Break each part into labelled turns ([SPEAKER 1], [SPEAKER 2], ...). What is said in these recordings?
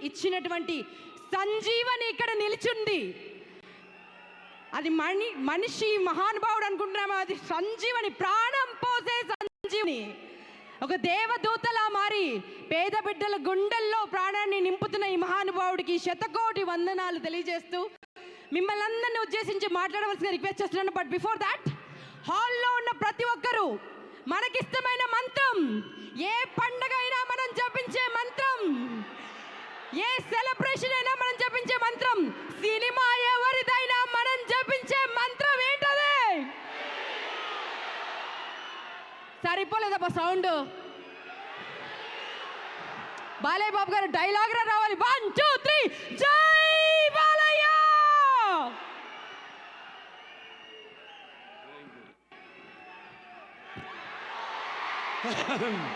[SPEAKER 1] ఇచ్చినటువంటి సంజీవని ఇక్కడ నిలిచింది. అది మనిషి మహానుభావుడు అనుకుంటున్నాము, అది సంజీవని, ప్రాణం పోసే సంజీవని. ఒక దేవదూతలా మారి పేద బిడ్డల గుండెల్లో ప్రాణాన్ని నింపుతున్న ఈ మహానుభావుడికి శతకోటి వందనాలు తెలియజేస్తూ మిమ్మల్ని అందరినీ ఉద్దేశించి మాట్లాడవలసిన రిక్వెస్ట్ చేస్తున్నాను. బట్ బిఫోర్ దాట్, హాల్లో ఉన్న ప్రతి ఒక్కరూ మనకిష్టమైన మంత్రం, ఏ పండగ అయినా మనం జపించే మంత్రం, ఏ సెలబ్రేషన్ అయినా మనం జపించే మంత్రం, సినిమా ఎవరిదైనా మనం జపించే మంత్రం ఏంటది? సరిపోలేదబ్బా సౌండ్. బాలయ్య బాబు గారు డైలాగ్ రావాలి. 1 2 3 జై బాలయ్య.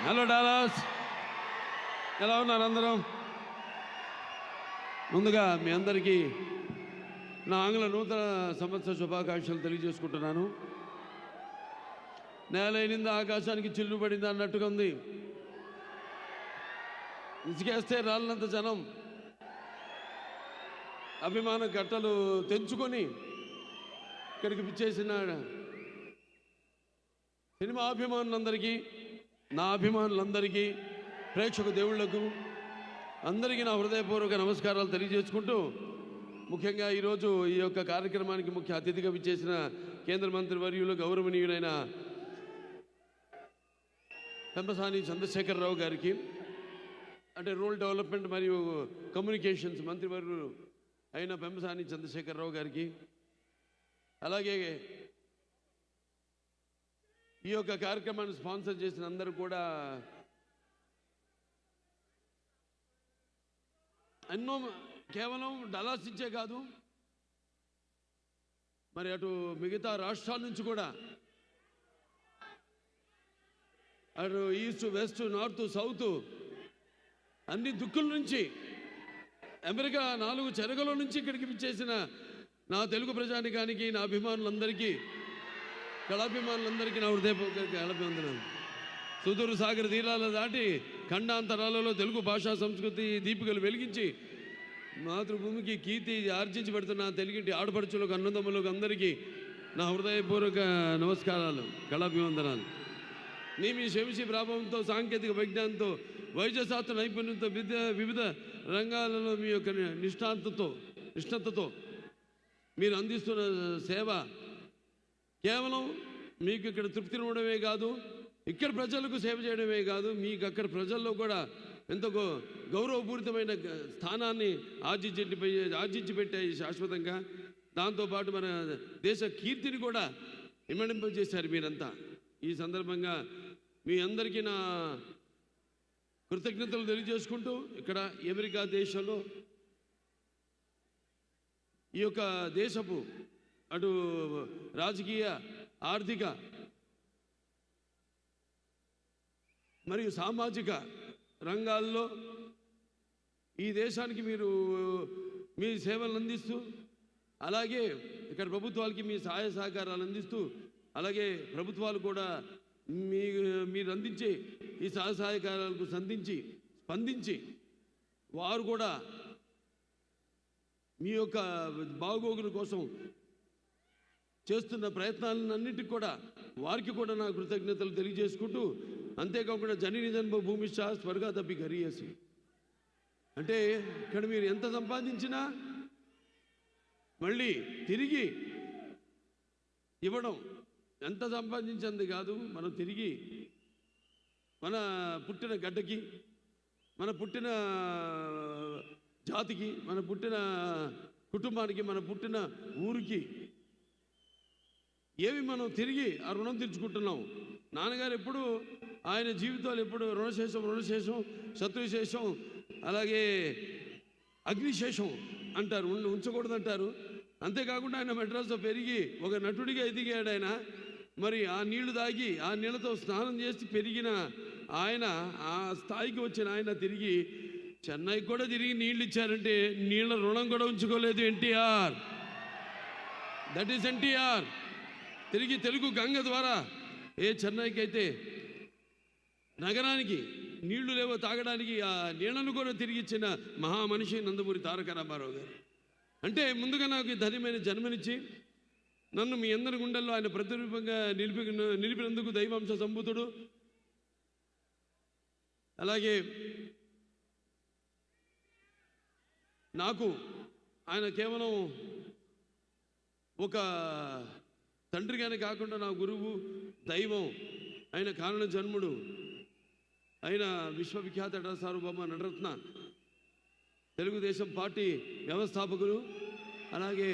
[SPEAKER 2] హలో డాలస్, ఎలా ఉన్నారు అందరం? ముందుగా మీ అందరికీ నా ఆంగ్ల నూతన సంవత్సర శుభాకాంక్షలు తెలియజేసుకుంటున్నాను. నేలైనింది ఆకాశానికి చిల్లు పడింది అన్నట్టుగా ఉంది. ఇసుకేస్తే రాళ్ళంత జనం అభిమాన గట్టలు తెంచుకొని ఇక్కడికి పిచ్చేసిన సినిమా అభిమానులందరికీ, నా అభిమానులందరికీ, ప్రేక్షక దేవుళ్లకు అందరికీ నా హృదయపూర్వక నమస్కారాలు తెలియజేసుకుంటూ, ముఖ్యంగా ఈరోజు ఈ యొక్క కార్యక్రమానికి ముఖ్య అతిథిగా విచ్చేసిన కేంద్ర మంత్రి వర్యులు గౌరవనీయులైన పెంపసాని చంద్రశేఖరరావు గారికి, అంటే రూరల్ డెవలప్మెంట్ మరియు కమ్యూనికేషన్స్ మంత్రివర్యులు అయిన పెంపసాని చంద్రశేఖరరావు గారికి, అలాగే ఈ యొక్క కార్యక్రమాన్ని స్పాన్సర్ చేసిన అందరూ కూడా ఎన్నో, కేవలం డలాస్ ఇచ్చే కాదు, మరి అటు మిగతా రాష్ట్రాల నుంచి కూడా, అటు ఈస్ట్ వెస్ట్ నార్త్ సౌత్ అన్ని దిక్కుల నుంచి, అమెరికా 4 చెరగల నుంచి ఇక్కడికి విచ్చేసిన నా తెలుగు ప్రజానికానికి, నా అభిమానులందరికీ, కళాభిమానులందరికీ నా హృదయపూర్వక కళాభివందనాలు. సుదూర సాగర తీరాలు దాటి ఖండాంతరాలలో తెలుగు భాషా సంస్కృతి దీపికలు వెలిగించి మాతృభూమికి కీర్తి ఆర్జించి పెడుతున్న తెలుగింటి ఆడపడుచులకు, అన్నదమ్ములకు అందరికీ నా హృదయపూర్వక నమస్కారాలు, కళాభివందనాలు. మీ శంసి ప్రభావంతో, సాంకేతిక విజ్ఞానంతో, వైద్యశాస్త్ర నైపుణ్యంతో, వివిధ రంగాలలో మీ యొక్క నిష్ణాతతో మీరు అందిస్తున్న సేవ కేవలం మీకు ఇక్కడ తృప్తినివ్వడమే కాదు, ఇక్కడ ప్రజలకు సేవ చేయడమే కాదు, మీకు అక్కడ ప్రజల్లో కూడా ఎంతో గౌరవపూరితమైన స్థానాన్ని ఆర్జించి పెట్టాయి శాశ్వతంగా. దాంతోపాటు మన దేశ కీర్తిని కూడా ఇమ్మడింపజేశారు మీరంతా. ఈ సందర్భంగా మీ అందరికీ నా కృతజ్ఞతలు తెలియజేసుకుంటూ, ఇక్కడ అమెరికా దేశంలో ఈ యొక్క దేశపు అటు రాజకీయ, ఆర్థిక మరియు సామాజిక రంగాల్లో ఈ దేశానికి మీరు మీ సేవలను అందిస్తూ, అలాగే ఇక్కడ ప్రభుత్వాలకి మీ సహాయ సహకారాలు అందిస్తూ, అలాగే ప్రభుత్వాలు కూడా మీరు అందించే ఈ సహాయ సహకారాలకు స్పందించి వారు కూడా మీ యొక్క బాగోగుల కోసం చేస్తున్న ప్రయత్నాలన్నింటికి కూడా వారికి కూడా నా కృతజ్ఞతలు తెలియజేసుకుంటూ, అంతేకాకుండా జనని జన్మ భూమిష్ట స్వర్గాదపి గరీయసి, అంటే ఇక్కడ మీరు ఎంత సంపాదించినా మళ్ళీ తిరిగి ఇవ్వడం, ఎంత సంపాదించింది కాదు, మనం తిరిగి మన పుట్టిన గడ్డకి, మన పుట్టిన జాతికి, మన పుట్టిన కుటుంబానికి, మన పుట్టిన ఊరికి ఏమి మనం తిరిగి ఆ రుణం తీర్చుకుంటున్నాం. నాన్నగారు ఎప్పుడు ఆయన జీవితాలు ఎప్పుడు రుణశేషం శత్రుశేషం అలాగే అగ్నిశేషం అంటారు, ఉంచకూడదంటారు. అంతేకాకుండా ఆయన మెడ్రాస్లో పెరిగి ఒక నటుడిగా ఎదిగాడు ఆయన. మరి ఆ నీళ్లు తాగి ఆ నీళ్ళతో స్నానం చేసి పెరిగిన ఆయన, ఆ స్థాయికి వచ్చిన ఆయన తిరిగి చెన్నైకి కూడా తిరిగి నీళ్ళు ఇచ్చారంటే నీళ్ళ రుణం కూడా ఉంచుకోలేదు ఎన్టీఆర్. That is NTR. తిరిగి తెలుగు గంగ ద్వారా ఏ చెన్నైకి అయితే నగరానికి నీళ్లు లేవో తాగడానికి ఆ నీళ్లను కూడా తిరిగి ఇచ్చిన మహామనిషి నందమూరి తారక రామారావు గారు. అంటే ముందుగా నాకు ధన్యమైన జన్మనిచ్చి నన్ను మీ అందరి గుండెల్లో ఆయన ప్రతిరూపంగా నిలిపినందుకు దైవాంశ సంభూతుడు. అలాగే నాకు ఆయన కేవలం ఒక తండ్రిగానే కాకుండా నా గురువు, దైవం, ఆయన కారణ జన్ముడు, ఆయన విశ్వవిఖ్యాత నట సార్వభౌమ నటరత్న, తెలుగుదేశం పార్టీ వ్యవస్థాపకులు, అలాగే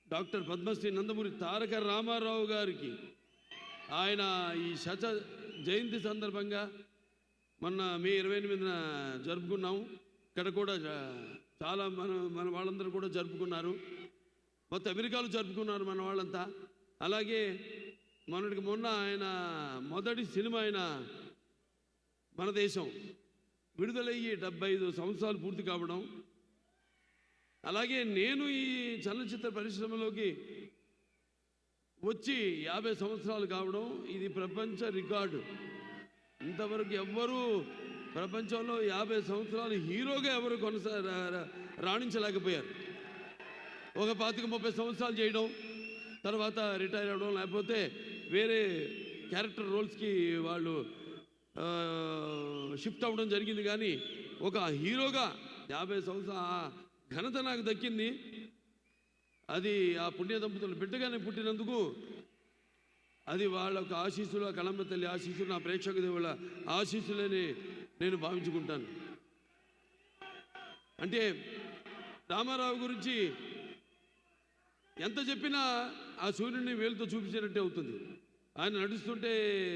[SPEAKER 2] డాక్టర్ పద్మశ్రీ నందమూరి తారక రామారావు గారికి ఆయన ఈ శత జయంతి సందర్భంగా మొన్న మే 28న జరుపుకున్నాము. ఇక్కడ కూడా చాలా మన వాళ్ళందరూ కూడా జరుపుకున్నారు. మొత్తం అమెరికాలో జరుపుకున్నారు మన వాళ్ళంతా. అలాగే మొన్నటికి మొన్న ఆయన మొదటి సినిమా అయిన మన దేశం విడుదలయ్యి 75 సంవత్సరాలు పూర్తి కావడం, అలాగే నేను ఈ చలనచిత్ర పరిశ్రమలోకి వచ్చి 50 సంవత్సరాలు కావడం, ఇది ప్రపంచ రికార్డు. ఇంతవరకు ఎవ్వరూ ప్రపంచంలో 50 సంవత్సరాలు హీరోగా ఎవరు రాణించలేకపోయారు. ఒక 25-30 సంవత్సరాలు చేయడం, తర్వాత రిటైర్ అవ్వడం, లేకపోతే వేరే క్యారెక్టర్ రోల్స్కి వాళ్ళు షిఫ్ట్ అవ్వడం జరిగింది. కానీ ఒక హీరోగా 50 సంవత్సరాల ఘనత నాకు దక్కింది. అది ఆ పుణ్య దంపతులు బిడ్డగానే పుట్టినందుకు అది వాళ్ళ ఒక ఆశీస్సులు, ఆ కళమ్మ తల్లి ఆశీస్సులు, నా ప్రేక్షక దేవుళ్ళ ఆశీస్సులని నేను భావించుకుంటాను. అంటే రామారావు గురించి ఎంత చెప్పినా ఆ సూర్యుడిని వేలుతో చూపించినట్టే అవుతుంది. ఆయన నడుస్తుంటే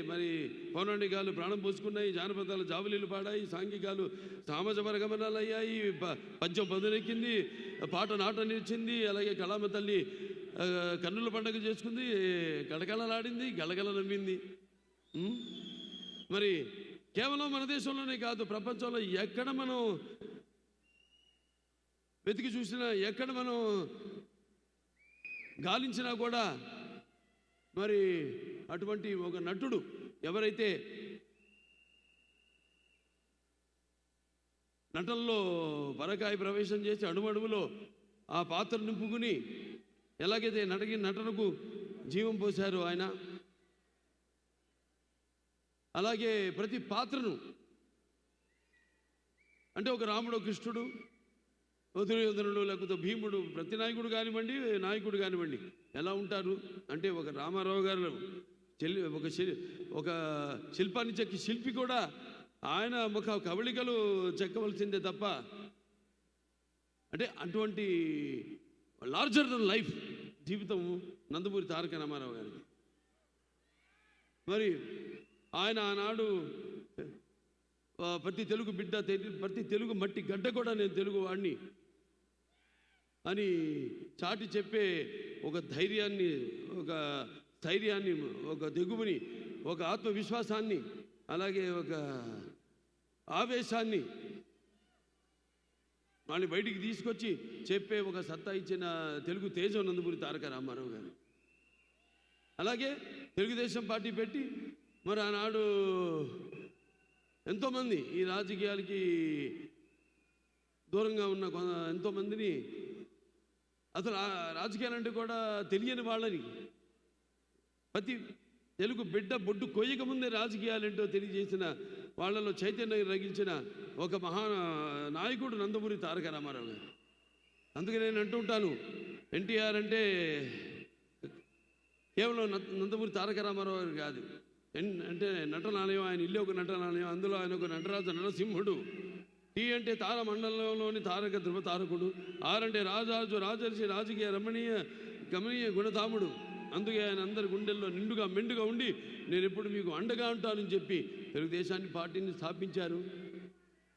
[SPEAKER 2] మరి పౌరాణికాలు ప్రాణం పోసుకున్నాయి, జానపదాలు జావలీలు పాడాయి, సాంఘికాలు సామాజ వర్గమనాలు అయ్యాయి, పద్యం పదునెక్కింది, పాట నాట నిలిచింది. అలాగే కళామ తల్లి కన్నుల పండుగ చేసుకుంది, గడగలలాడింది, గలగల నవ్వింది. మరి కేవలం మన దేశంలోనే కాదు, ప్రపంచంలో ఎక్కడ మనం వెతికి చూసినా, ఎక్కడ మనం గాలించినా కూడా మరి అటువంటి ఒక నటుడు ఎవరైతే నటనలో పరకాయ ప్రవేశం చేసి అడుమడుగులో ఆ పాత్ర నింపుకుని ఎలాగైతే నటనకు జీవం పోశారో ఆయన, అలాగే ప్రతి పాత్రను, అంటే ఒక రాముడు, కృష్ణుడు, దుర్యోధనుడు, లేకపోతే భీముడు, ప్రతి నాయకుడు కానివ్వండి, నాయకుడు కానివ్వండి ఎలా ఉంటారు అంటే ఒక రామారావు గారు ఒక శిల్పాన్ని చెక్కి శిల్పి కూడా ఆయన ముఖ కవళికలు చెక్కవలసిందే తప్ప, అంటే అటువంటి లార్జర్ దెన్ లైఫ్ జీవితం నందమూరి తారక రామారావు గారికి. మరి ఆయన ఆనాడు ప్రతి తెలుగు బిడ్డ, ప్రతి తెలుగు మట్టి గడ్డ కూడా నేను తెలుగు వాడిని అని చాటి చెప్పే ఒక ధైర్యాన్ని, ఒక స్థైర్యాన్ని, ఒక దిగువుని, ఒక ఆత్మవిశ్వాసాన్ని, అలాగే ఒక ఆవేశాన్ని వాళ్ళని బయటికి తీసుకొచ్చి చెప్పే ఒక సత్తా ఇచ్చిన తెలుగు తేజం నందమూరి తారక రామారావు గారు. అలాగే తెలుగుదేశం పార్టీ పెట్టి మరి ఆనాడు ఎంతోమంది ఈ రాజకీయాలకి దూరంగా ఉన్న ఎంతోమందిని, అసలు రాజకీయాలంటే కూడా తెలియని వాళ్ళని, ప్రతి తెలుగు బిడ్డ బొడ్డు కొయ్యక ముందే రాజకీయాలేంటో తెలియజేసిన వాళ్ళలో చైతన్యం రగిల్చిన ఒక నాయకుడు నందమూరి తారక రామారావు గారు. అందుకే నేను అంటుంటాను, ఎన్టీఆర్ అంటే కేవలం నందమూరి తారక రామారావు గారు కాదు, అంటే నటనాలయం, ఆయన ఇల్లు ఒక నటనాలయం, అందులో ఆయన ఒక నటరాజు నరసింహుడు. టీ అంటే తార మండలంలోని తారక ధ్రువ తారకుడు. ఆర్ అంటే రాజాజు రాజర్షి రాజకీయ రమణీయ గమనీయ గుణధాముడు. అందుకే ఆయన అందరి గుండెల్లో నిండుగా మెండుగా ఉండి నేను ఎప్పుడు మీకు అండగా ఉంటానని చెప్పి తెలుగుదేశాన్ని పార్టీని స్థాపించారు.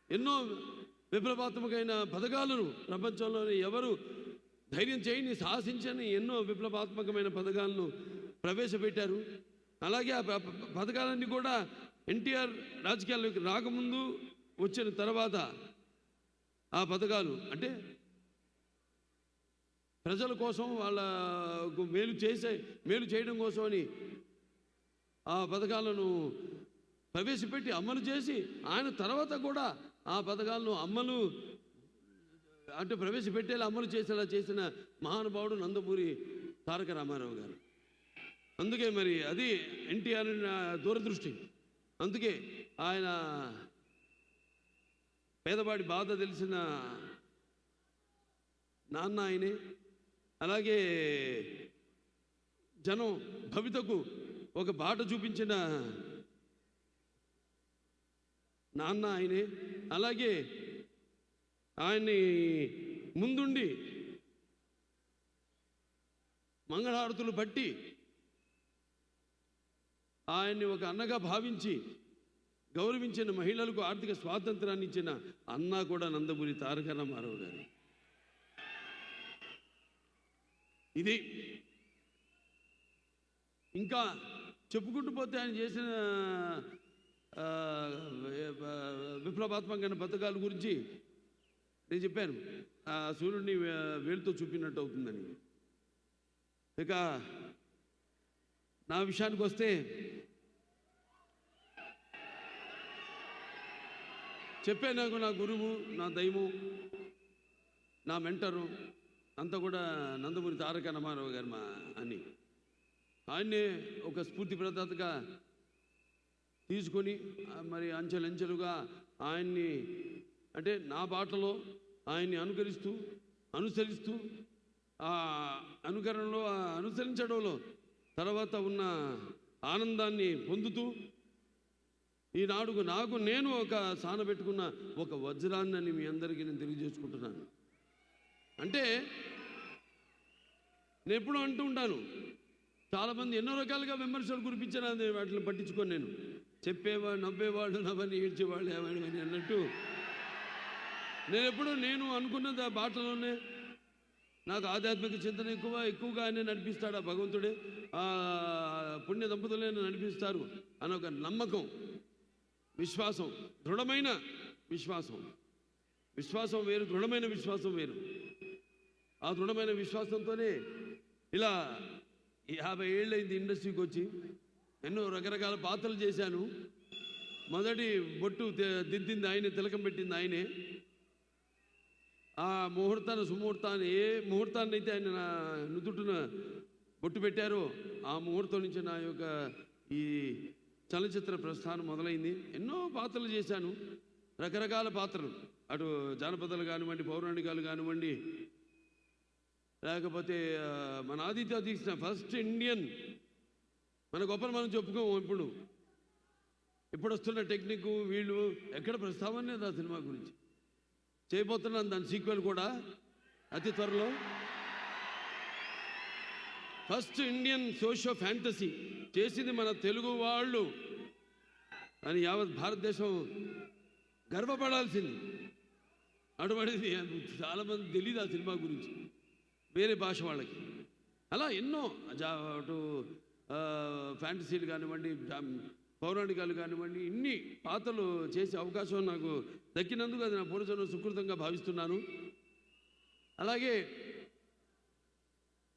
[SPEAKER 2] ఎన్నో విప్లవాత్మకమైన పథకాలను ప్రపంచంలోని ఎవరు ధైర్యం చేయని, సాహసించని ఎన్నో విప్లవాత్మకమైన పథకాలను ప్రవేశపెట్టారు. అలాగే ఆ పథకాలన్నీ కూడా ఎన్టీఆర్ రాజకీయాల్లోకి రాకముందు, వచ్చిన తర్వాత ఆ పథకాలు అంటే ప్రజల కోసం, వాళ్ళకు మేలు చేయడం కోసమని ఆ పథకాలను ప్రవేశపెట్టి అమలు చేసి ఆయన తర్వాత కూడా ఆ పథకాలను ప్రవేశపెట్టేలా అమలు చేసేలా చేసిన మహానుభావుడు నందమూరి తారక రామారావు గారు. అందుకే మరి అది ఎన్టీఆర్ దూరదృష్టి. అందుకే ఆయన పేదవాడి బాధ తెలిసిన నాన్న ఆయనే. అలాగే జనం భవితకు ఒక బాట చూపించిన నాన్న ఆయనే. అలాగే ఆయన్ని ముందుండి మంగళహారతులు బట్టి ఆయన్ని ఒక అన్నగా భావించి గౌరవించిన మహిళలకు ఆర్థిక స్వాతంత్రాన్ని ఇచ్చిన అన్న కూడా నందమూరి తారక రామారావు గారు. ఇది ఇంకా చెప్పుకుంటూ పోతే ఆయన చేసిన విప్లవాత్మకమైన పథకాల గురించి నేను చెప్పాను. ఆ సూర్యుడిని వేలుతో చూపినట్టు అవుతుందని. ఇక నా విషయానికి వస్తే చెప్పాను, నాకు నా గురువు, నా దైవం, నా మెంటరు అంతా కూడా నందమూరి తారక రామారావు గారు అని. ఆయన్నే ఒక స్ఫూర్తి ప్రదాతగా తీసుకొని మరి అంచెలంచెలుగా ఆయన్ని అంటే నా బాటలో ఆయన్ని అనుసరిస్తూ ఆ అనుకరణలో అనుసరించడంలో తర్వాత ఉన్న ఆనందాన్ని పొందుతూ ఈనాడు నేను ఒక సానబెట్టుకున్న ఒక వజ్రాన్ని అని మీ అందరికీ నేను తెలియజేసుకుంటున్నాను. అంటే నేను ఎప్పుడూ అంటూ ఉంటాను, చాలామంది ఎన్నో రకాలుగా విమర్శలు కురిపించారు, అది వాటిని పట్టించుకొని నేను చెప్పేవాడు, నవ్వేవాళ్ళు, నవ్వని ఏడ్చేవాళ్ళు ఏమని అన్నట్టు నేను అనుకున్నది ఆ బాటలోనే. నాకు ఆధ్యాత్మిక చింతన ఎక్కువగా ఆయన నడిపిస్తాడు ఆ భగవంతుడే, ఆ పుణ్య దంపతులే నడిపిస్తారు అని ఒక నమ్మకం, విశ్వాసం, దృఢమైన విశ్వాసం వేరు, దృఢమైన విశ్వాసం వేరు. ఆ దృఢమైన విశ్వాసంతోనే ఇలా 50 ఏళ్ళైంది ఇండస్ట్రీకి వచ్చి ఎన్నో రకరకాల పాత్రలు చేశాను. మొదటి బొట్టు దిద్దింది ఆయనే, తిలకం పెట్టింది ఆయనే. ఆ సుముహూర్తాన్ని ఏ ముహూర్తాన్ని అయితే ఆయన నా నుదుటిన బొట్టు పెట్టారో ఆ ముహూర్తం నుంచి నా యొక్క ఈ చలనచిత్ర ప్రస్థానం మొదలైంది. ఎన్నో పాత్రలు చేశాను, రకరకాల పాత్రలు, అటు జానపదాలు కానివ్వండి, పౌరాణికాలు కానివ్వండి, లేకపోతే మన ఆదిత్య తీసిన ఫస్ట్ ఇండియన్, మన గొప్పలు మనం చెప్పుకోము. ఇప్పుడు వస్తున్న టెక్నిక్ వీళ్ళు ఎక్కడ ప్రస్తావన లేదు ఆ సినిమా గురించి. చేయబోతున్నాను దాని సీక్వెల్ కూడా అతి త్వరలో. ఫస్ట్ ఇండియన్ సోషియో ఫ్యాంటసీ చేసింది మన తెలుగు వాళ్ళు అని యావత్ భారతదేశం గర్వపడాల్సింది. అటువంటిది చాలామంది తెలియదు ఆ సినిమా గురించి, వేరే భాష వాళ్ళకి. అలా ఎన్నో అటు ఫ్యాంటసీలు కానివ్వండి, పౌరాణికాలు కానివ్వండి, ఇన్ని పాత్రలు చేసే అవకాశం నాకు దక్కినందుకు అది నా పూర్వజన్మ సుకృతంగా భావిస్తున్నాను. అలాగే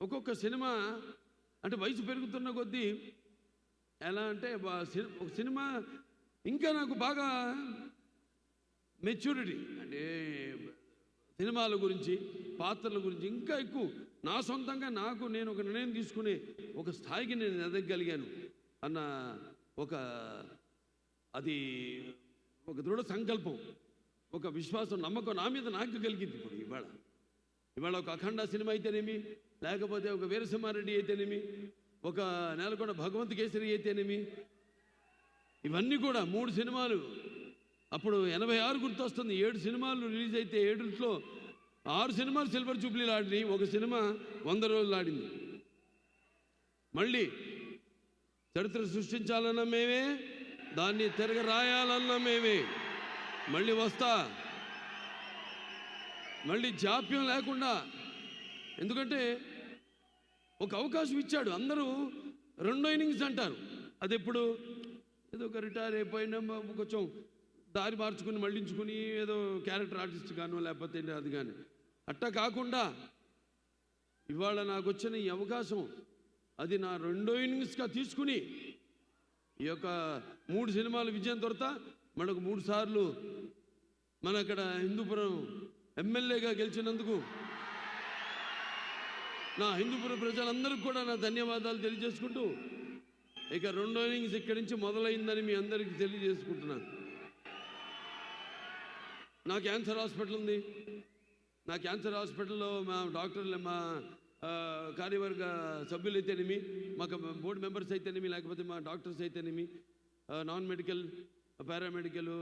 [SPEAKER 2] ఒక్కొక్క సినిమా అంటే వయసు పెరుగుతున్న కొద్దీ ఎలా అంటే ఒక సినిమా ఇంకా నాకు బాగా మెచ్యూరిటీ అంటే సినిమాల గురించి, పాత్రల గురించి ఇంకా ఎక్కువ నా సొంతంగా నేను ఒక నిర్ణయం తీసుకునే ఒక స్థాయికి నేను ఎదగగలిగాను అన్న అది ఒక దృఢ సంకల్పం, ఒక విశ్వాసం, నమ్మకం నా మీద నాకు కలిగింది. ఇప్పుడు ఇవాళ ఒక అఖండ సినిమా అయితేనేమి, లేకపోతే ఒక వీరసింహారెడ్డి అయితేనేమి, ఒక నేలకొండ భగవంత్ కేసరి అయితేనేమి, ఇవన్నీ కూడా 3 సినిమాలు. అప్పుడు 86 గుర్తొస్తుంది. 7 సినిమాలు రిలీజ్ అయితే 7లో 6 సినిమాలు సిల్వర్ జూబ్లీలు ఆడినాయి, ఒక సినిమా 100 రోజులు ఆడింది. మళ్ళీ చరిత్ర సృష్టించాలన్న మేమే, దాన్ని తిరగ రాయాలన్న మేమే. మళ్ళీ వస్తా, మళ్ళీ జాప్యం లేకుండా. ఎందుకంటే ఒక అవకాశం ఇచ్చాడు. అందరూ 2 ఇన్నింగ్స్ అంటారు, అది ఎప్పుడు ఏదో ఒక రిటైర్ అయిపోయినా కొంచెం దారి మార్చుకుని మళ్ళించుకుని ఏదో క్యారెక్టర్ ఆర్టిస్ట్ కాను లేకపోతే అది కానీ అట్టా కాకుండా ఇవాళ నాకు వచ్చిన ఈ అవకాశం అది నా 2 ఇన్నింగ్స్గా తీసుకుని ఈ యొక్క 3 సినిమాలు విజయం తర్వాత మనకు 3 సార్లు మన అక్కడ హిందూపురం ఎమ్మెల్యేగా గెలిచినందుకు నా హిందూపురం ప్రజలందరికీ కూడా నా ధన్యవాదాలు తెలియజేసుకుంటూ ఇక రెండో ఇన్నింగ్స్ ఇక్కడి నుంచి మొదలైందని మీ అందరికీ తెలియజేసుకుంటున్నాను. నా క్యాన్సర్ హాస్పిటల్ ఉంది. నా క్యాన్సర్ హాస్పిటల్లో మా డాక్టర్లు, మా కార్యవర్గ సభ్యులు అయితేనేమి, మాకు బోర్డు మెంబర్స్ అయితేనేమి, లేకపోతే మా డాక్టర్స్ అయితేనేమి, నాన్ మెడికల్, పారామెడికల్,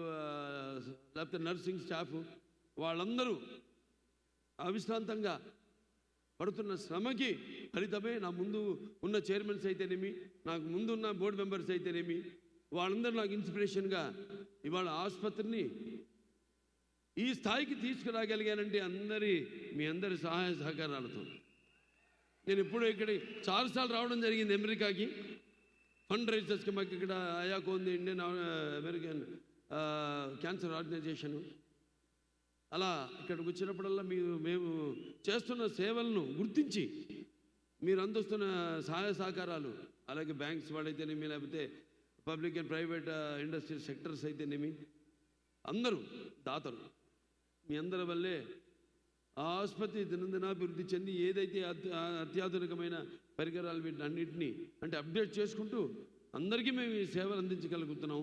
[SPEAKER 2] లేకపోతే నర్సింగ్ స్టాఫ్, వాళ్ళందరూ అవిశ్రాంతంగా పడుతున్న శ్రమకి ఫలితమే నా ముందు ఉన్న చైర్మన్స్ అయితేనేమి, నాకు ముందున్న బోర్డు మెంబర్స్ అయితేనేమి, వాళ్ళందరూ నాకు ఇన్స్పిరేషన్గా ఇవాళ ఆసుపత్రిని ఈ స్థాయికి తీసుకురాగలిగానంటే మీ అందరి సహాయ సహకారాలతో. నేను ఇప్పుడు ఇక్కడికి చాలాసార్లు రావడం జరిగింది అమెరికాకి ఫండ్ రైజర్స్కి. మాకు ఇక్కడ అయాకో ఉంది, ఇండియన్ అమెరికన్ క్యాన్సర్ ఆర్గనైజేషను. అలా ఇక్కడికి వచ్చినప్పుడల్లా మేము చేస్తున్న సేవలను గుర్తించి మీరు అందిస్తున్న సహాయ సహకారాలు, అలాగే బ్యాంక్స్ వాళ్ళైతేనేమి, లేకపోతే public and private industry sectors అయితేనేమి, అందరూ దాతలు, మీ అందరి వల్లే ఆ ఆసుపత్రి దినదినాభివృద్ధి చెంది ఏదైతే అత్యాధునికమైన పరికరాలు వీటిని అన్నింటినీ అంటే అప్డేట్ చేసుకుంటూ అందరికీ మేము ఈ సేవలు అందించగలుగుతున్నాం.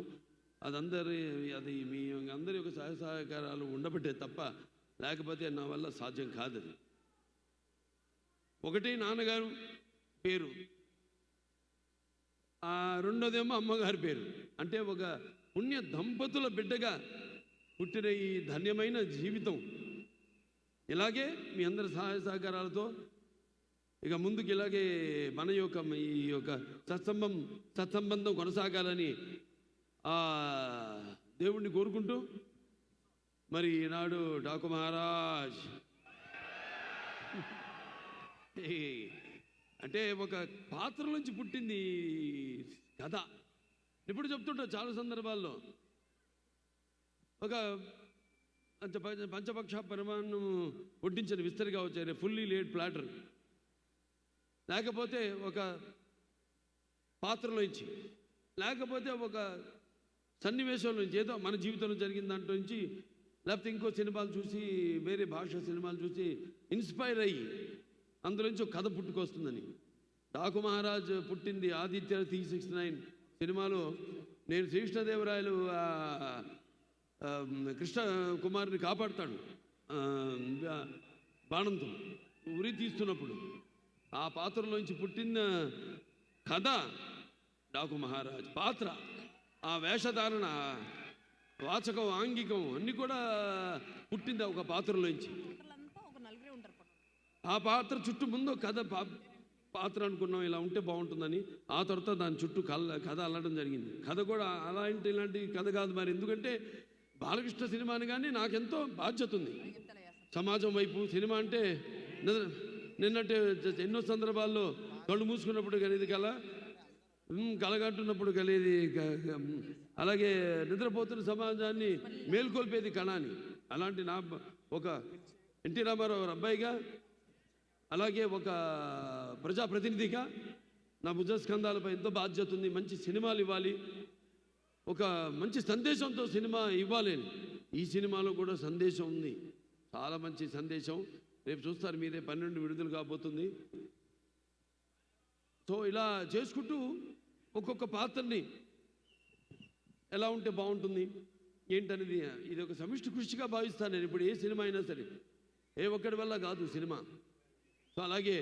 [SPEAKER 2] అది మీ అందరి యొక్క సహాయ సహకారాలు ఉండబట్టే తప్ప లేకపోతే నా వల్ల సాధ్యం కాదు. అది ఒకటి నాన్నగారు పేరు, రెండోదేమో అమ్మగారి పేరు. అంటే ఒక పుణ్య దంపతుల బిడ్డగా పుట్టిన ఈ ధన్యమైన జీవితం ఇలాగే మీ అందరి సహాయ సహకారాలతో ఇక ముందుకు ఇలాగే మన యొక్క ఈ యొక్క సత్సంబంధం కొనసాగాలని దేవుణ్ణి కోరుకుంటూ మరి ఈనాడు డాకు మహారాజ్ అంటే ఒక పాత్ర నుంచి పుట్టింది కథ. ఇప్పుడు చెప్తుంటా చాలా సందర్భాల్లో ఒక పంచపక్ష పరిమాణం వడ్డించిన విస్తరి కావచ్చు, ఫుల్లీ లేడ్ ప్లాటర్, లేకపోతే ఒక పాత్రలో ఇచ్చి, లేకపోతే ఒక సన్నివేశంలో నుంచి ఏదో మన జీవితంలో జరిగిన దాంట్లో నుంచి, లేకపోతే ఇంకో సినిమాలు చూసి వేరే భాష సినిమాలు చూసి ఇన్స్పైర్ అయ్యి అందులోంచి ఒక కథ పుట్టుకొస్తుందని. డాకు మహారాజ్ పుట్టింది ఆదిత్య 369 సినిమాలో. నేను శ్రీకృష్ణదేవరాయలు కృష్ణ కుమారుని కాపాడుతాడు బాణంతో ఉరి తీస్తున్నప్పుడు, ఆ పాత్రలోంచి పుట్టిన కథ డాకు మహారాజ్. పాత్ర, ఆ వేషధారణ, వాచకం, ఆంగికం అన్నీ కూడా పుట్టింది ఒక పాత్రలోంచి. ఆ పాత్ర చుట్టూ ముందు కథ పాత్ర అనుకున్నాం ఇలా ఉంటే బాగుంటుందని, ఆ తర్వాత దాని చుట్టూ కథ అల్లడం జరిగింది. కథ కూడా ఇలాంటి కథ కాదు మరి, ఎందుకంటే బాలకృష్ణ సినిమాని కానీ నాకెంతో బాధ్యత ఉంది సమాజం వైపు. సినిమా అంటే నిన్నట్టే ఎన్నో సందర్భాల్లో కళ్ళు మూసుకున్నప్పుడు కలిగేది కలగంటున్నప్పుడు కలిగేది, అలాగే నిద్రపోతున్న సమాజాన్ని మేల్కొల్పేది కళాని. అలాంటి నా ఒక ఎన్టీ రామారావు అబ్బాయిగా, అలాగే ఒక ప్రజాప్రతినిధిగా నా భుజస్కంధాలపై ఎంతో బాధ్యత ఉంది. మంచి సినిమాలు ఇవ్వాలి, ఒక మంచి సందేశంతో సినిమా ఇవ్వాలి. ఈ సినిమాలో కూడా సందేశం ఉంది, చాలా మంచి సందేశం. రేపు చూస్తారు మీరే, 12 విడుదల కాబోతుంది. సో ఇలా చేసుకుంటూ ఒక్కొక్క పాత్రని ఎలా ఉంటే బాగుంటుంది ఏంటనేది ఇది ఒక సమిష్టి కృషిగా భావిస్తాను నేను. ఇప్పుడు ఏ సినిమా అయినా సరే ఏ ఒక్కడి వల్ల కాదు సినిమా. సో అలాగే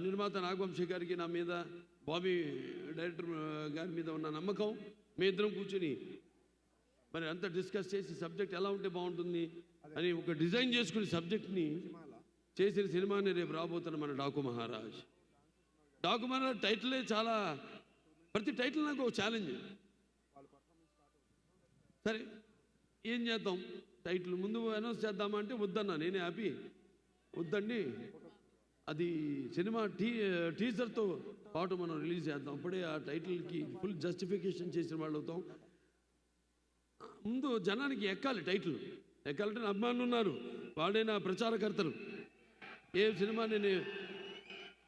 [SPEAKER 2] నిర్మాత నాగవంశీ గారికి నా మీద, బాబీ డైరెక్టర్ గారి మీద ఉన్న నమ్మకం, మీ ఇద్దరం కూర్చుని మరి అంతా డిస్కస్ చేసి సబ్జెక్ట్ ఎలా ఉంటే బాగుంటుంది అని ఒక డిజైన్ చేసుకుని సబ్జెక్ట్ని చేసిన సినిమాని రేపు రాబోతున్న మన డాకు మహారాజ్. డాకు మహారాజ్ టైటిలే చాలా, ప్రతి టైటిల్ నాకు ఒక ఛాలెంజ్. సరే ఏం చేద్దాం, టైటిల్ ముందు అనౌన్స్ చేద్దామా అంటే వద్దన్నా, నేనే హ్యాపీ వద్దండి, అది సినిమా టీజర్తో పాటు మనం రిలీజ్ చేద్దాం, అప్పుడే ఆ టైటిల్కి ఫుల్ జస్టిఫికేషన్ చేసిన వాళ్ళు అవుతాం. ముందు జనానికి ఎక్కాలి, టైటిల్ ఎక్కాలంటే నా అభిమానులు ఉన్నారు, వాళ్ళే నా ప్రచారకర్తలు. ఏ సినిమా నేను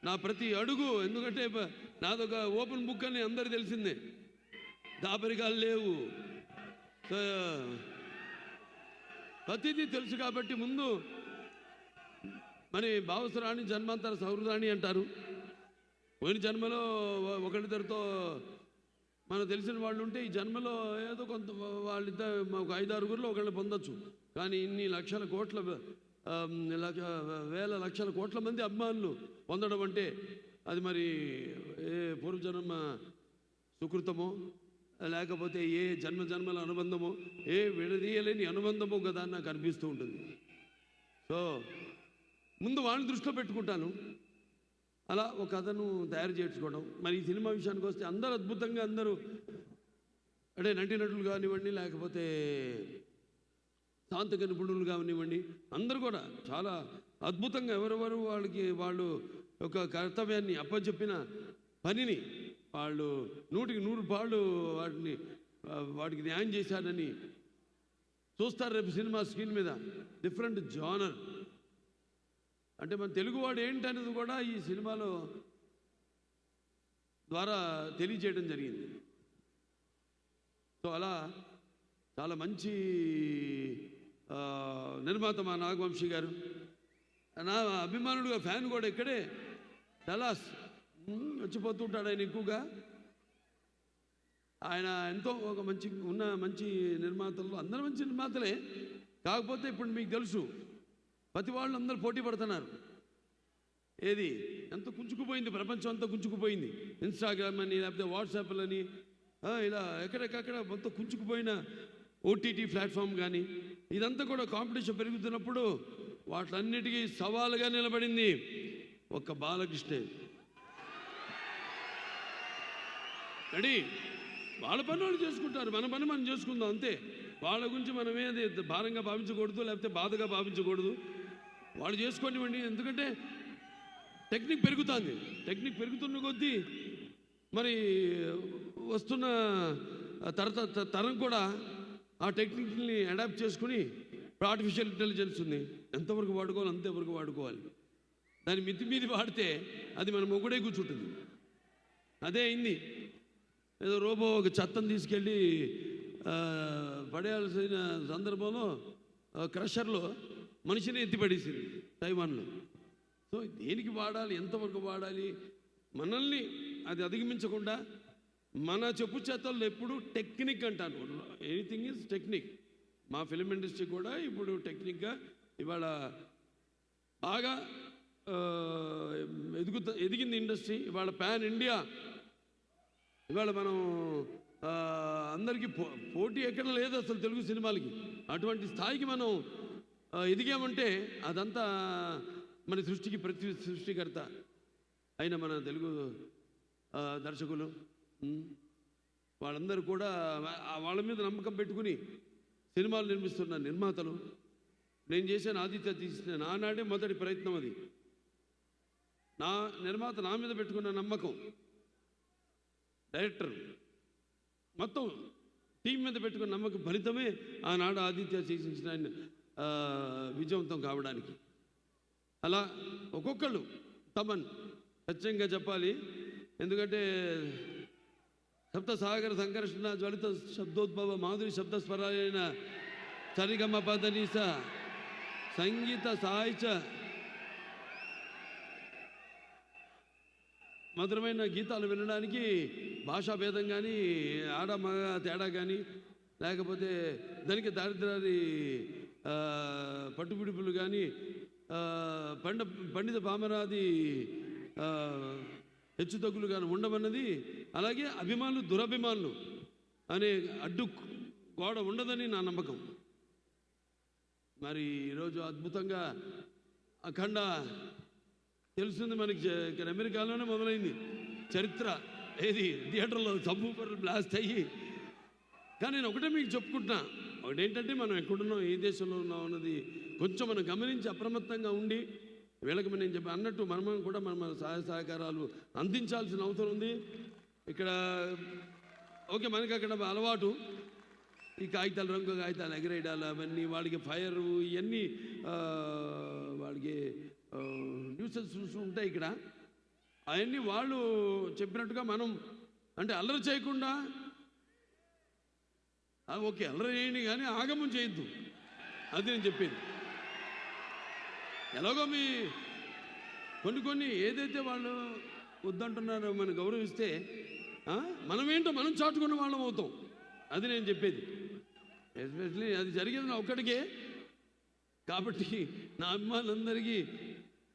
[SPEAKER 2] నా ప్రతి అడుగు, ఎందుకంటే నాదొక ఓపెన్ బుక్ అని అందరికి తెలిసిందే, దాపరికాలు లేవు, ప్రతిదీ తెలుసు. కాబట్టి ముందు మరి భావసురాణి జన్మాంతర సౌహృదాన్ని అంటారు. పోయిన జన్మలో ఒకరిద్దరితో మనకు తెలిసిన వాళ్ళు ఉంటే ఈ జన్మలో ఏదో కొంత వాళ్ళిద్దరు ఒక 5-6గురిలో ఒకళ్ళు పొందొచ్చు. కానీ ఇన్ని లక్షల కోట్ల వేల లక్షల కోట్ల మంది అభిమానులు పొందడం అంటే అది మరి ఏ పూర్వజన్మ సుకృతమో లేకపోతే ఏ జన్మల అనుబంధమో, ఏ విడదీయలేని అనుబంధమో కదా నాకు అనిపిస్తూ ఉంటుంది. సో ముందు వాళ్ళని దృష్టిలో పెట్టుకుంటాను. అలా ఒక కథను తయారు చేసుకోవడం. మరి ఈ సినిమా విషయానికి వస్తే అందరూ అద్భుతంగా, అందరూ అంటే నటీనటులు కానివ్వండి, లేకపోతే తాంత్రిక నిపుణులు కానివ్వండి, అందరూ కూడా చాలా అద్భుతంగా ఎవరెవరు వాళ్ళు ఒక కర్తవ్యాన్ని అప్పచెప్పిన పనిని వాళ్ళు 100కి 100 వాటికి న్యాయం చేశారని చూస్తారు రేపు సినిమా స్క్రీన్ మీద. డిఫరెంట్ జానర్ అంటే మన తెలుగువాడు ఏంటనేది కూడా ఈ సినిమాలో ద్వారా తెలియజేయడం జరిగింది. సో అలా చాలా మంచి నిర్మాత మా నాగవంశీ గారు. నా అభిమానుడుగా ఫ్యాన్ కూడా ఇక్కడే డలాస్ వచ్చిపోతుంటాడు ఆయన ఎక్కువగా. ఆయన ఎంతో ఒక మంచి నిర్మాతలు, అందరూ మంచి నిర్మాతలే. కాకపోతే ఇప్పుడు మీకు తెలుసు ప్రతి వాళ్ళు అందరూ పోటీ పడుతున్నారు. ఏది ఎంత కుంచుకుపోయింది, ప్రపంచం అంతా కుంచుకుపోయింది. ఇన్స్టాగ్రామ్ అని, లేకపోతే వాట్సాప్లని, ఇలా ఎక్కడెక్కడ మొత్తం కుంచుకుపోయిన ఓటీటీ ప్లాట్ఫామ్ కానీ, ఇదంతా కూడా కాంపిటీషన్ పెరుగుతున్నప్పుడు వాటిలన్నిటికీ సవాలుగా నిలబడింది ఒక్క బాలకృష్ణే. రెడీ, వాళ్ళ పని వాళ్ళు చేసుకుంటారు, మన పని మనం చేసుకుందాం అంతే. వాళ్ళ గురించి మనమేది భారంగా భావించకూడదు, లేకపోతే బాధగా భావించకూడదు. వాళ్ళు చేసుకోనివ్వండి. ఎందుకంటే టెక్నిక్ పెరుగుతుంది. టెక్నిక్ పెరుగుతున్న కొద్దీ మరి వస్తున్న తరం కూడా ఆ టెక్నిక్ని అడాప్ట్ చేసుకుని, ఇప్పుడు ఆర్టిఫిషియల్ ఇంటెలిజెన్స్ ఉంది, ఎంతవరకు వాడుకోవాలి అంతవరకు వాడుకోవాలి. దాన్ని మితిమీది వాడితే అది మన మొగుడే కూర్చుంటుంది. అదే అయింది. ఏదో రోబో ఒక చెత్తను తీసుకెళ్ళి పడేయాల్సిన సందర్భంలో క్రషర్లో మనిషిని ఎత్తిపడేసింది తైవాన్లో. సో దేనికి వాడాలి, ఎంతవరకు వాడాలి, మనల్ని అది అధిగమించకుండా మన చెప్పు చేతల్లో ఎప్పుడు టెక్నిక్ అంటాను. Anything is technique. మా ఫిలిం ఇండస్ట్రీ కూడా ఇప్పుడు టెక్నిక్గా ఇవాళ బాగా ఎదిగింది ఇండస్ట్రీ. ఇవాళ పాన్ ఇండియా. ఇవాళ మనం అందరికీ పోటీ ఎక్కడ లేదు అసలు తెలుగు సినిమాలకి. అటువంటి స్థాయికి మనం ఎదిగామంటే అదంతా మన సృష్టికి సృష్టికర్త అయిన మన తెలుగు దర్శకులు, వాళ్ళందరూ కూడా వాళ్ళ మీద నమ్మకం పెట్టుకుని సినిమాలు నిర్మిస్తున్న నిర్మాతలు. నేను చేసిన ఆదిత్య తీసిన నానాడే మొదటి ప్రయత్నం అది. నా నిర్మాత నా మీద పెట్టుకున్న నమ్మకం, డైరెక్టర్ మొత్తం టీం మీద పెట్టుకున్న నమ్మకం ఫలితమే ఆనాడు ఆదిత్య చేసిన ఆయన విజయవంతం కావడానికి. అలా ఒక్కొక్కళ్ళు తమన్ సత్యంగా చెప్పాలి. ఎందుకంటే సప్త సాగర సంకర్షణ జ్వలిత శబ్దోద్భవ మాధురి శబ్దస్వరాలైన సరిగమ పదనీస సంగీత సాహిత్య మధురమైన గీతాలు వినడానికి భాషా భేదం కానీ, ఆడ మగ తేడా కానీ, లేకపోతే దానికి దారిద్రాది పట్టుపిడుపులు కానీ, పండిత పామరాది హెచ్చుతగ్గులు కానీ ఉండమన్నది. అలాగే అభిమానులు దురభిమానులు అనే అడ్డు గోడ ఉండదని నా నమ్మకం. మరి ఈరోజు అద్భుతంగా అఖండ తెలుస్తుంది మనకి. ఇక్కడ అమెరికాలోనే మొదలైంది చరిత్ర. ఏది థియేటర్లో సబ్బూపర్లు బ్లాస్ట్ అయ్యి. కానీ నేను ఒకటే మీకు చెప్పుకుంటున్నా, ఒకటేంటంటే మనం ఎక్కడున్నాం, ఏ దేశంలో ఉన్నాం అన్నది కొంచెం మనం గమనించి అప్రమత్తంగా ఉండి వీళ్ళకి నేను చెప్పి అన్నట్టు మనం కూడా మన సహాయ సహకారాలు అందించాల్సిన అవసరం ఉంది. ఇక్కడ ఓకే, మనకి అక్కడ అలవాటు ఈ కాగితాలు, రంగు కాగితాలు ఎగరేయడాలు, అవన్నీ వాళ్ళకి ఫైర్, ఇవన్నీ వాళ్ళకి న్యూసెన్స్ ఉంటాయి. ఇక్కడ అవన్నీ వాళ్ళు చెప్పినట్టుగా మనం అంటే అల్లరి చేయకుండా ఓకే అల్లరి చేయండి కానీ ఆగమం చేయొద్దు, అది నేను చెప్పేది. ఎలాగో మీ కొన్ని ఏదైతే వాళ్ళు వద్దంటున్నారో మనం గౌరవిస్తే మనమేంటో మనం చాటుకున్న వాళ్ళం అవుతాం, అది నేను చెప్పేది. ఎస్పెషలీ అది జరిగేది నా ఒక్కడికే కాబట్టి నా అభిమానులందరికీ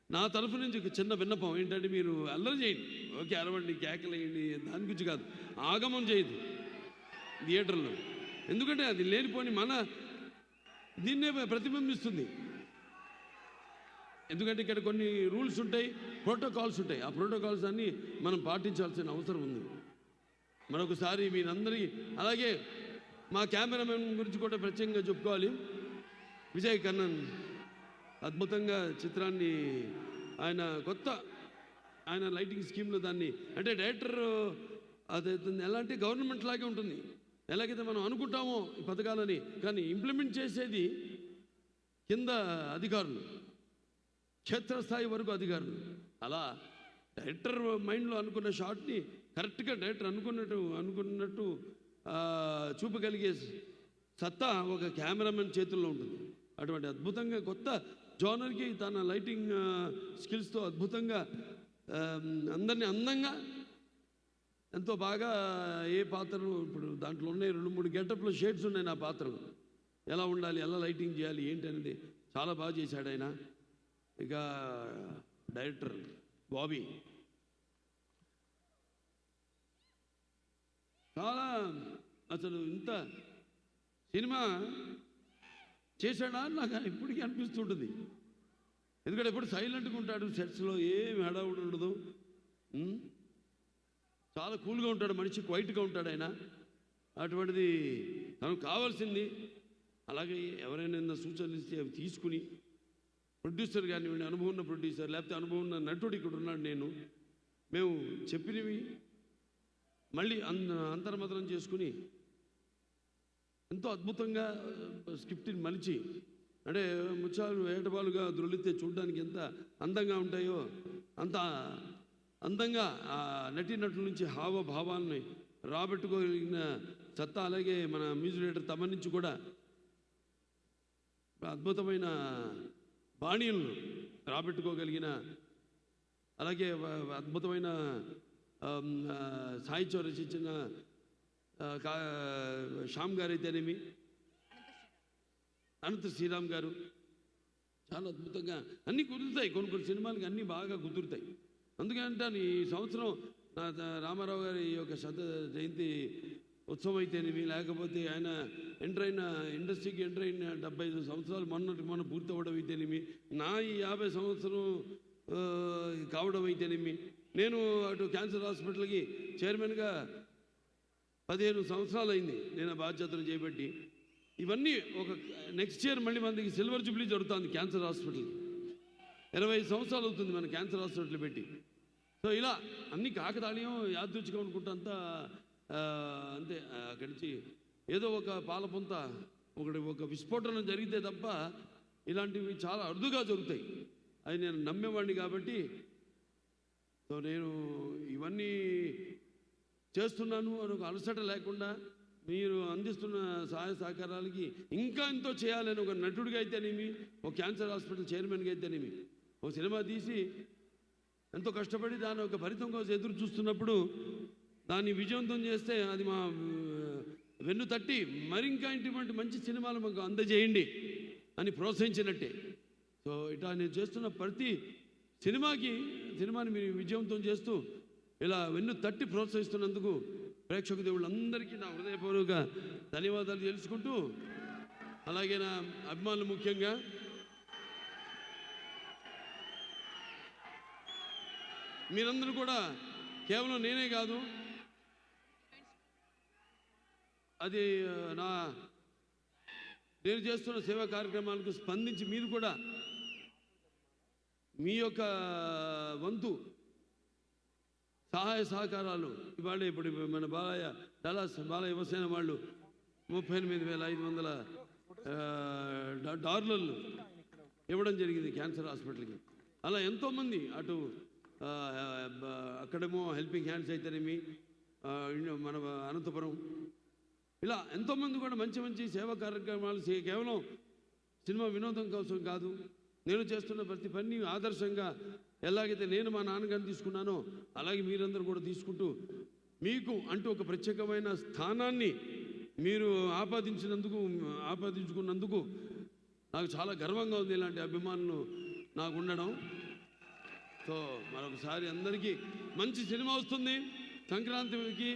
[SPEAKER 2] నా తరఫు నుంచి ఒక చిన్న విన్నపం ఏంటంటే, మీరు అల్లరి చేయండి, ఓకే అరవండి, కేకలేయండి, దాని గురించి కాదు, ఆగమం చేయదు థియేటర్లో. ఎందుకంటే అది లేనిపోని మన దీన్నే ప్రతిబింబిస్తుంది. ఎందుకంటే ఇక్కడ కొన్ని రూల్స్ ఉంటాయి, ప్రోటోకాల్స్ ఉంటాయి. ఆ ప్రోటోకాల్స్ అన్నీ మనం పాటించాల్సిన అవసరం ఉంది. మరొకసారి మీరందరికీ, అలాగే మా కెమెరామెన్ గురించి కూడా ప్రత్యేకంగా చెప్పుకోవాలి. విజయ్ కన్నన్ అద్భుతంగా చిత్రాన్ని ఆయన లైటింగ్ స్కీమ్లో దాన్ని అంటే డైరెక్టర్ అది ఎలా అంటే గవర్నమెంట్ లాగే ఉంటుంది. ఎలాగైతే మనం అనుకుంటామో ఈ పథకాలని, కానీ ఇంప్లిమెంట్ చేసేది కింద అధికారులు, క్షేత్రస్థాయి వరకు అధికారులు. అలా డైరెక్టర్ మైండ్లో అనుకున్న షాట్ని కరెక్ట్గా డైరెక్టర్ అనుకున్నట్టు చూపగలిగే సత్తా ఒక కెమెరామెన్ చేతుల్లో ఉంటుంది. అటువంటి అద్భుతంగా కొత్త జోనర్కి తన లైటింగ్ స్కిల్స్తో అద్భుతంగా అందరినీ అందంగా ఎంతో బాగా ఏ పాత్రలు ఇప్పుడు దాంట్లో ఉన్నాయి 2-3 గెటప్లో షేడ్స్ ఉన్నాయి నా పాత్రలు, ఎలా ఉండాలి, ఎలా లైటింగ్ చేయాలి ఏంటి అనేది చాలా బాగా చేశాడు ఆయన. ఇక డైరెక్టర్ బాబీ చాలా అసలు ఇంత సినిమా చేశాడా నాకు ఇప్పటికీ అనిపిస్తుంటుంది. ఎందుకంటే ఎప్పుడు సైలెంట్గా ఉంటాడు, సెట్స్లో ఏమి హడావుడు ఉండదు, చాలా కూల్గా ఉంటాడు మనిషి, క్వైట్గా ఉంటాడు ఆయన. అటువంటిది తనకు కావాల్సింది. అలాగే ఎవరైనా సూచనలు ఇస్తే అవి తీసుకుని ప్రొడ్యూసర్ కానివ్వండి, అనుభవం ఉన్న ప్రొడ్యూసర్ లేకపోతే అనుభవం ఉన్న నటుడు ఇక్కడ ఉన్నాడు, మేము చెప్పినవి మళ్ళీ అంతర్మతనం చేసుకుని ఎంతో అద్భుతంగా స్క్రిప్ట్ని మలిచి, అంటే ముత్యాలు ఏటపాలుగా దొరికితే చూడడానికి ఎంత అందంగా ఉంటాయో అంత అందంగా ఆ నటీనటుల నుంచి హావభావాలని రాబెట్టుకోగలిగిన సత్తా, అలాగే మన మ్యూజిక్ డైరెక్టర్ తమ నుంచి కూడా అద్భుతమైన బాణీలను రాబెట్టుకోగలిగిన, అలాగే అద్భుతమైన సాహిత్యం రచించిన శ్యామ్ గారు అయితేనేమి, అనంత శ్రీరామ్ గారు చాలా అద్భుతంగా అన్నీ కుదురుతాయి. కొన్ని సినిమాలకి అన్నీ బాగా కుదురుతాయి. అందుకంటే ఈ సంవత్సరం రామారావు గారి యొక్క జయంతి ఉత్సవం అయితేనేమి, లేకపోతే ఆయన ఇండస్ట్రీకి ఎంటర్ అయిన 75 సంవత్సరాలు మొన్న పూర్తి అవ్వడం అయితేనేమి, నా ఈ 50 సంవత్సరం కావడం అయితేనేమి, నేను అటు క్యాన్సర్ హాస్పిటల్కి చైర్మన్గా 15 సంవత్సరాలు అయింది నేను ఆ బాధ్యతలు చేపట్టి. ఇవన్నీ ఒక నెక్స్ట్ ఇయర్ మళ్ళీ మనకి సిల్వర్ జూబ్లీ జరుగుతుంది క్యాన్సర్ హాస్పిటల్, 25 సంవత్సరాలు అవుతుంది మన క్యాన్సర్ హాస్పిటల్ పెట్టి. సో ఇలా అన్ని కాకతాళీయం యాదృచ్ఛికం అనుకుంటా అంతా అంతే. అక్కడి నుంచి ఏదో ఒక పాలపొంత ఒక విస్ఫోటనం జరిగితే తప్ప ఇలాంటివి చాలా అరుదుగా జరుగుతాయి. అది నేను నమ్మేవాడిని కాబట్టి సో నేను ఇవన్నీ చేస్తున్నాను అని ఒక అలసట లేకుండా మీరు అందిస్తున్న సహాయ సహకారాలకి ఇంకా ఎంతో చేయాలని ఒక నటుడిగా అయితేనేమి, ఒక క్యాన్సర్ హాస్పిటల్ చైర్మన్గా అయితేనేమి, ఒక సినిమా తీసి ఎంతో కష్టపడి దాని ఒక ఫలితం కోసం ఎదురు చూస్తున్నప్పుడు దాన్ని విజయవంతం చేస్తే అది మా వెన్ను తట్టి మరింకా ఇటువంటి మంచి సినిమాలు మాకు అందజేయండి అని ప్రోత్సహించినట్టే. సో ఇట్లా నేను చేస్తున్న ప్రతి సినిమాని మీరు విజయవంతం చేస్తూ ఇలా వెన్ను తట్టి ప్రోత్సహిస్తున్నందుకు ప్రేక్షక దేవుళ్ళందరికీ నా హృదయపూర్వక ధన్యవాదాలు తెలుసుకుంటూ, అలాగే నా అభిమానులు ముఖ్యంగా మీరందరూ కూడా కేవలం నేనే కాదు, అది నేను చేస్తున్న సేవా కార్యక్రమాలకు స్పందించి మీరు కూడా మీ యొక్క వంతు సహాయ సహకారాలు ఇవాళ ఇప్పుడు మన డల్లాస్ బాలయ్య యువసేన వాళ్ళు $38,500 ఇవ్వడం జరిగింది క్యాన్సర్ హాస్పిటల్కి. అలా ఎంతోమంది అటు అక్కడేమో హెల్పింగ్ హ్యాండ్స్ అయితేనేమి, మన అనంతపురం, ఇలా ఎంతోమంది కూడా మంచి మంచి సేవా కార్యక్రమాలు కేవలం సినిమా వినోదం కోసం కాదు, నేను చేస్తున్న ప్రతి పని ఆదర్శంగా ఎలాగైతే నేను మా నాన్నగారిని తీసుకున్నానో అలాగే మీరందరూ కూడా తీసుకుంటూ మీకు అంటూ ఒక ప్రత్యేకమైన స్థానాన్ని మీరు ఆపాదించుకున్నందుకు నాకు చాలా గర్వంగా ఉంది. ఇలాంటి అభిమానులు నాకు ఉండడం. సో మరొకసారి అందరికీ మంచి సినిమా వస్తుంది సంక్రాంతికి.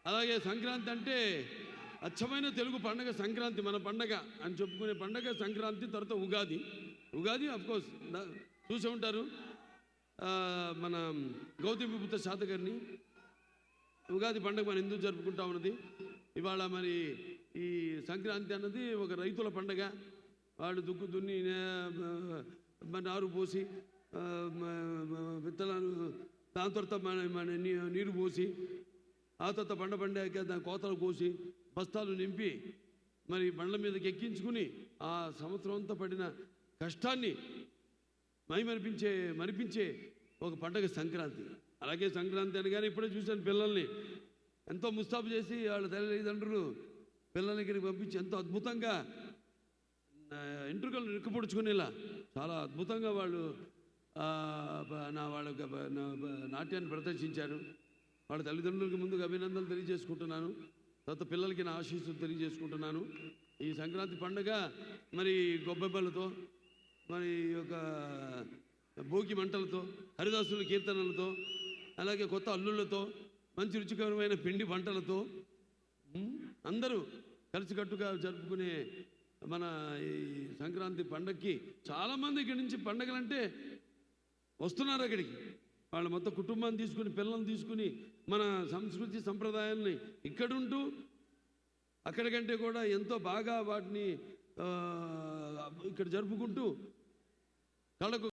[SPEAKER 2] అలాగే సంక్రాంతి అంటే అచ్చమైన తెలుగు పండగ సంక్రాంతి, మన పండగ అని చెప్పుకునే పండగ సంక్రాంతి. తర్వాత ఉగాది అఫ్కోర్స్ చూసే ఉంటారు, మన గౌతమిపుత్ర శాతకర్ణి ఉగాది పండుగ మనం ఎందుకు జరుపుకుంటా ఉన్నది. ఇవాళ మరి ఈ సంక్రాంతి అన్నది ఒక రైతుల పండగ. వాళ్ళు దుక్కు దున్ని నారు పోసి విత్తనాలు, దాని తర్వాత మన నీరు పోసి, ఆ తర్వాత పండాక దాని కోతలు కోసి బస్తాలు నింపి మరి బండ్ల మీదకి ఎక్కించుకుని ఆ సంవత్సరం అంతా పడిన కష్టాన్ని మరిపించే ఒక పండగ సంక్రాంతి. అలాగే సంక్రాంతి అనగానే ఇప్పుడే చూశాను పిల్లల్ని ఎంతో ముస్తాబు చేసి వాళ్ళ తల్లిదండ్రులు పిల్లల దగ్గరికి పంపించి ఎంతో అద్భుతంగా ఎంట్రుకలు నిక్కపొడుచుకునేలా చాలా అద్భుతంగా వాళ్ళు వాళ్ళ నాట్యాన్ని ప్రదర్శించారు. వాళ్ళ తల్లిదండ్రులకి ముందుగా అభినందనలు తెలియజేసుకుంటున్నాను. తర్వాత పిల్లలకి నా ఆశీస్సులు తెలియజేసుకుంటున్నాను. ఈ సంక్రాంతి పండుగ మరి గొబ్బెమ్మలతో, మరి ఒక భోగి మంటలతో, హరిదాసుల కీర్తనలతో, అలాగే కొత్త అల్లుళ్ళతో, మంచి రుచికరమైన పిండి వంటలతో అందరూ కలిసికట్టుగా జరుపుకునే మన ఈ సంక్రాంతి పండగకి చాలామంది ఇక్కడి నుంచి పండగలంటే వస్తున్నారు అక్కడికి. వాళ్ళ మొత్తం కుటుంబాన్ని తీసుకుని, పిల్లల్ని తీసుకుని మన సంస్కృతి సంప్రదాయాల్ని ఇక్కడుంటూ అక్కడికంటే కూడా ఎంతో బాగా వాటిని ఇక్కడ జరుపుకుంటూ కళ్ళకు